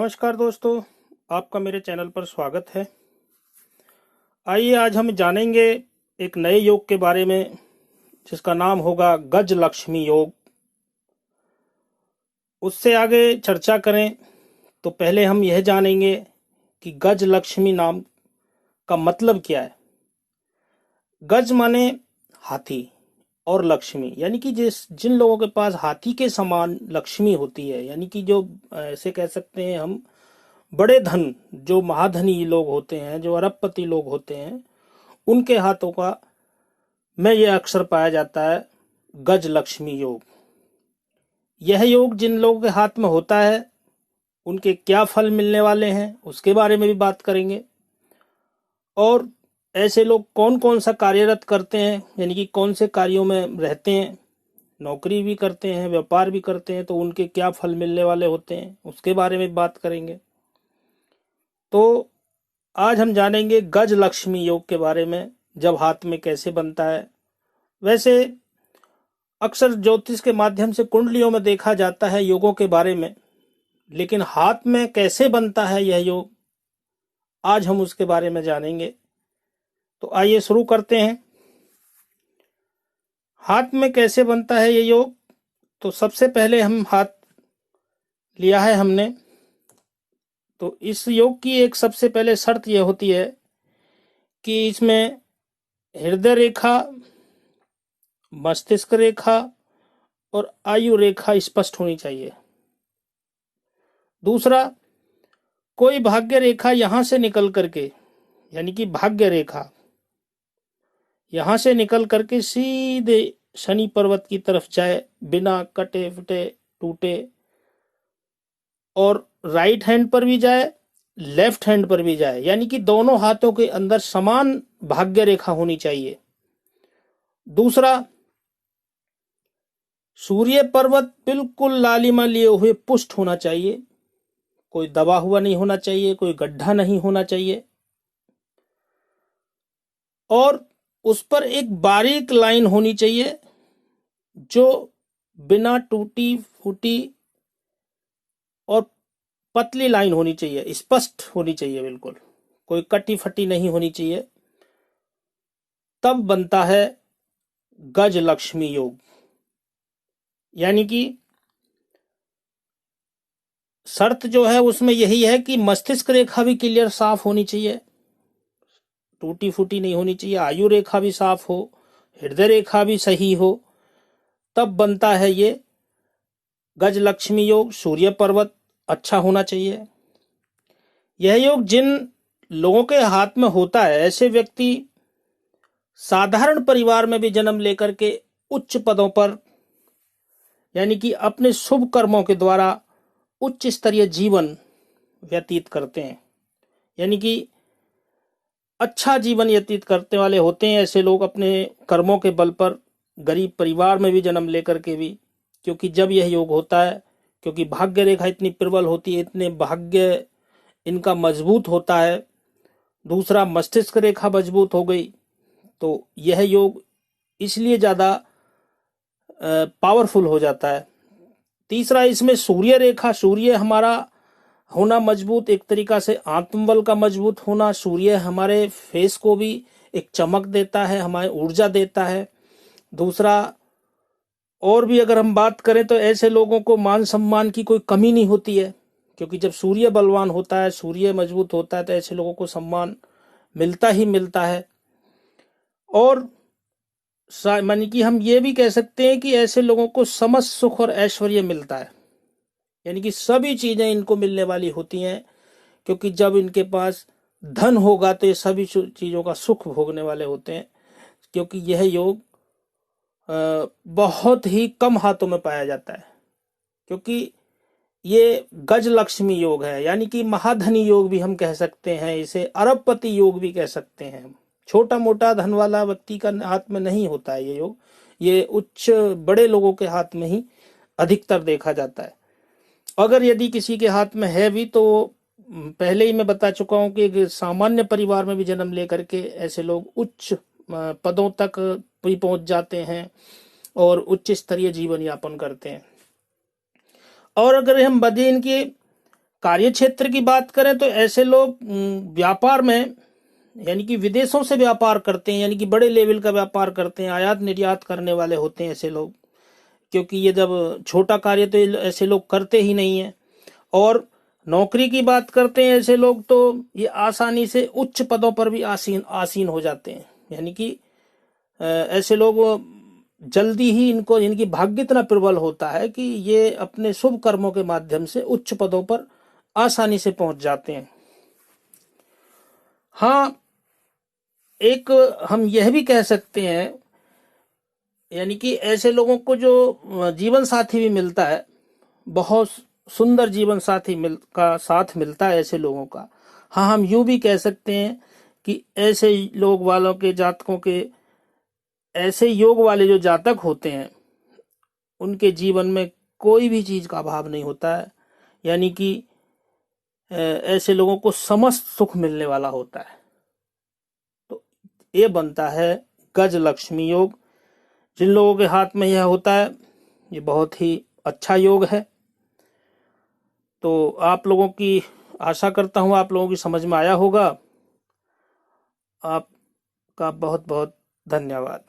नमस्कार दोस्तों, आपका मेरे चैनल पर स्वागत है। आइए आज हम जानेंगे एक नए योग के बारे में जिसका नाम होगा गज लक्ष्मी योग। उससे आगे चर्चा करें तो पहले हम यह जानेंगे कि गज लक्ष्मी नाम का मतलब क्या है। गज माने हाथी और लक्ष्मी यानी कि जिन लोगों के पास हाथी के समान लक्ष्मी होती है, यानी कि जो ऐसे कह सकते हैं हम बड़े धन, जो महाधनी लोग होते हैं, जो अरबपति लोग होते हैं, उनके हाथों का में यह अक्सर पाया जाता है गज लक्ष्मी योग। यह योग जिन लोगों के हाथ में होता है उनके क्या फल मिलने वाले हैं उसके बारे में भी बात करेंगे, और ऐसे लोग कौन कौन सा कार्यरत करते हैं, यानी कि कौन से कार्यों में रहते हैं, नौकरी भी करते हैं, व्यापार भी करते हैं, तो उनके क्या फल मिलने वाले होते हैं उसके बारे में बात करेंगे। तो आज हम जानेंगे गज लक्ष्मी योग के बारे में, जब हाथ में कैसे बनता है। वैसे अक्सर ज्योतिष के माध्यम से कुंडलियों में देखा जाता है योगों के बारे में, लेकिन हाथ में कैसे बनता है यह योग, आज हम उसके बारे में जानेंगे। तो आइए शुरू करते हैं। हाथ में कैसे बनता है यह योग। तो सबसे पहले हम हाथ लिया है हमने, तो इस योग की एक सबसे पहले शर्त यह होती है कि इसमें हृदय रेखा, मस्तिष्क रेखा और आयु रेखा स्पष्ट होनी चाहिए। दूसरा, कोई भाग्य रेखा यहां से निकल करके, यानी कि भाग्य रेखा यहां से निकल करके सीधे शनि पर्वत की तरफ जाए, बिना कटे फटे टूटे, और राइट हैंड पर भी जाए, लेफ्ट हैंड पर भी जाए, यानी कि दोनों हाथों के अंदर समान भाग्य रेखा होनी चाहिए। दूसरा, सूर्य पर्वत बिल्कुल लालिमा लिए हुए पुष्ट होना चाहिए, कोई दबा हुआ नहीं होना चाहिए, कोई गड्ढा नहीं होना चाहिए, और उस पर एक बारीक लाइन होनी चाहिए जो बिना टूटी फूटी और पतली लाइन होनी चाहिए, स्पष्ट होनी चाहिए, बिल्कुल कोई कटी फटी नहीं होनी चाहिए। तब बनता है गज लक्ष्मी योग। यानी कि शर्त जो है उसमें यही है कि मस्तिष्क रेखा भी क्लियर साफ होनी चाहिए, टूटी फूटी नहीं होनी चाहिए, आयु रेखा भी साफ हो, हृदय रेखा भी सही हो, तब बनता है ये गज लक्ष्मी योग। सूर्य पर्वत अच्छा होना चाहिए। यह योग जिन लोगों के हाथ में होता है, ऐसे व्यक्ति साधारण परिवार में भी जन्म लेकर के उच्च पदों पर, यानी कि अपने शुभ कर्मों के द्वारा उच्च स्तरीय जीवन व्यतीत करते हैं, यानी कि अच्छा जीवन व्यतीत करने वाले होते हैं ऐसे लोग अपने कर्मों के बल पर, गरीब परिवार में भी जन्म लेकर के भी। क्योंकि जब यह योग होता है, क्योंकि भाग्य रेखा इतनी प्रबल होती है, इतने भाग्य इनका मजबूत होता है। दूसरा, मस्तिष्क रेखा मजबूत हो गई, तो यह योग इसलिए ज्यादा पावरफुल हो जाता है। तीसरा, इसमें सूर्य रेखा, सूर्य हमारा होना मजबूत, एक तरीका से आत्मबल का मजबूत होना। सूर्य हमारे फेस को भी एक चमक देता है, हमारे ऊर्जा देता है। दूसरा, और भी अगर हम बात करें तो ऐसे लोगों को मान सम्मान की कोई कमी नहीं होती है, क्योंकि जब सूर्य बलवान होता है, सूर्य मजबूत होता है, तो ऐसे लोगों को सम्मान मिलता ही मिलता है। और मानी कि हम ये भी कह सकते हैं कि ऐसे लोगों को समस्त सुख और ऐश्वर्य मिलता है, यानी कि सभी चीजें इनको मिलने वाली होती हैं, क्योंकि जब इनके पास धन होगा तो ये सभी चीजों का सुख भोगने वाले होते हैं। क्योंकि यह योग बहुत ही कम हाथों में पाया जाता है, क्योंकि ये गज लक्ष्मी योग है, यानी कि महाधनी योग भी हम कह सकते हैं, इसे अरबपति योग भी कह सकते हैं। छोटा मोटा धन वाला व्यक्ति का हाथ में नहीं होता है ये योग, ये उच्च बड़े लोगों के हाथ में ही अधिकतर देखा जाता है। अगर यदि किसी के हाथ में है भी, तो पहले ही मैं बता चुका हूं कि सामान्य परिवार में भी जन्म लेकर के ऐसे लोग उच्च पदों तक भी पहुंच जाते हैं और उच्च स्तरीय जीवन यापन करते हैं। और अगर हम बदे इनके कार्य क्षेत्र की बात करें तो ऐसे लोग व्यापार में यानी कि विदेशों से व्यापार करते हैं, यानी कि बड़े लेवल का व्यापार करते हैं, आयात निर्यात करने वाले होते हैं ऐसे लोग। क्योंकि ये जब छोटा कार्य तो ऐसे लोग करते ही नहीं है। और नौकरी की बात करते हैं ऐसे लोग तो ये आसानी से उच्च पदों पर भी आसीन आसीन हो जाते हैं। यानी कि ऐसे लोग जल्दी ही इनकी भाग्य इतना प्रबल होता है कि ये अपने शुभ कर्मों के माध्यम से उच्च पदों पर आसानी से पहुंच जाते हैं। हाँ, एक हम यह भी कह सकते हैं, यानी कि ऐसे लोगों को जो जीवन साथी भी मिलता है, बहुत सुंदर जीवन साथी का साथ मिलता है ऐसे लोगों का। हाँ, हम यूं भी कह सकते हैं कि ऐसे लोग वालों के जातकों के, ऐसे योग वाले जो जातक होते हैं उनके जीवन में कोई भी चीज का अभाव नहीं होता है। यानी कि ऐसे लोगों को समस्त सुख मिलने वाला होता है। तो ये बनता है गज लक्ष्मी योग। जिन लोगों के हाथ में यह होता है, ये बहुत ही अच्छा योग है। तो आप लोगों की आशा करता हूं आप लोगों की समझ में आया होगा। आपका बहुत बहुत धन्यवाद।